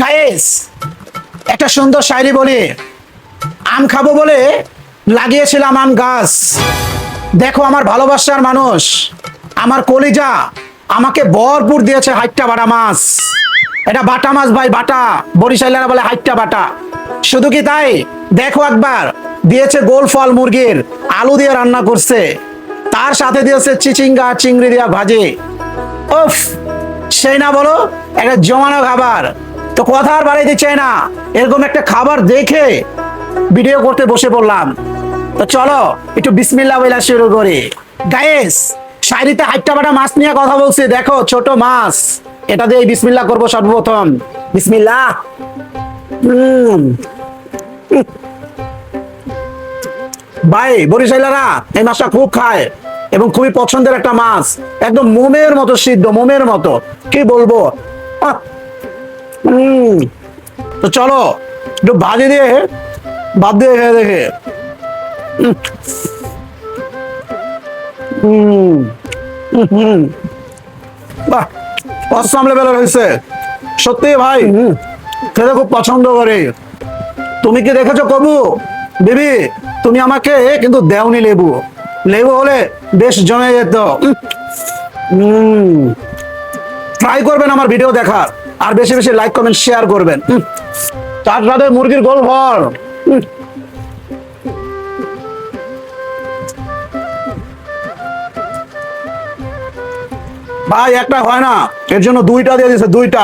Guys, একটা সুন্দর শায়রি বলি। আম খাবো বলে লাগিয়েছিলাম আম গাছ, দেখো আমার ভালোবাসার মানুষ, আমার কলিজা আমাকে ভরপুর দিয়েছে হাইট্টা বাটা মাছ। এটা বাটা মাছ ভাই, বাটা, বরিশালেরা বলে হাইট্টা বাটা। শুধু কি তাই, দেখো একবার দিয়েছে গোল ফল মুরগির আলু দিয়ে রান্না করছে, তার সাথে দিয়েছে চিচিঙ্গা চিংড়ি দিয়া ভাজি। উফ, সেই না বলো, একটা জমানো খাবার। তো কথা আর বাড়াইতে চাই না, এরকম একটা খাবার দেখে ভিডিও করতে বসে পড়লাম। তো চলো একটু বিসমিল্লাহ বইলা শুরু করি। গাইস, শায়রিতে হাইট্টা বাটা মাছ নিয়ে কথা বলছি, দেখো ছোট মাছ, এটা দিয়ে বিসমিল্লাহ করব সর্বপ্রথম। বিসমিল্লাহ। ভাই বরিশালেরা এই মাছটা খুব খায় এবং খুবই পছন্দের একটা মাছ, একদম মোমের মতো সিদ্ধ, মোমের মতো, কি বলবো। আহ, তো চলো একটু ভাজি দিয়ে ভাত দিয়ে খেয়ে দেখে। বাহ, অসাম লেভেলের হয়েছে সত্যি ভাই, খেতে খুব পছন্দ করি। তুমি কি দেখেছো কবু বেবি, তুমি আমাকে কিন্তু দেওনি লেবু, লেবু হলে বেশ জমে যেত। ট্রাই করবেন আমার ভিডিও দেখার, আর বেশি বেশি লাইক কমেন্ট শেয়ার করবেন। তার সাথে মুরগির গোল ভর। ভাই একটা হয় না, এর জন্য দুইটা দিয়ে দিছে, দুইটা,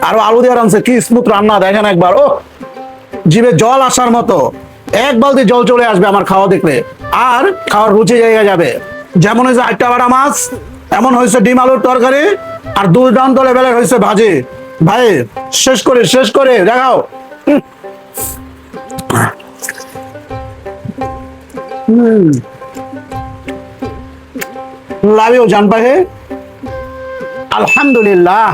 আরো আলু দিয়ে রানছে, কি স্মুথ রান্না দেখেন একবার। ও, জিভে জল আসার মতো, এক বালতি জল চলে আসবে আমার খাওয়া দেখলে, আর খাওয়ার রুচি জায়গা যাবে। যেমন হয়েছে হাইট্টা বাটা মাছ, এমন হয়েছে ডিম আলুর তরকারি, আর দুর্দান্ত লেভেলের হয়েছে ভাজি। ভাই শেষ করে দেখাও। লাভ ইউ জান পাহে। আলহামদুলিল্লাহ।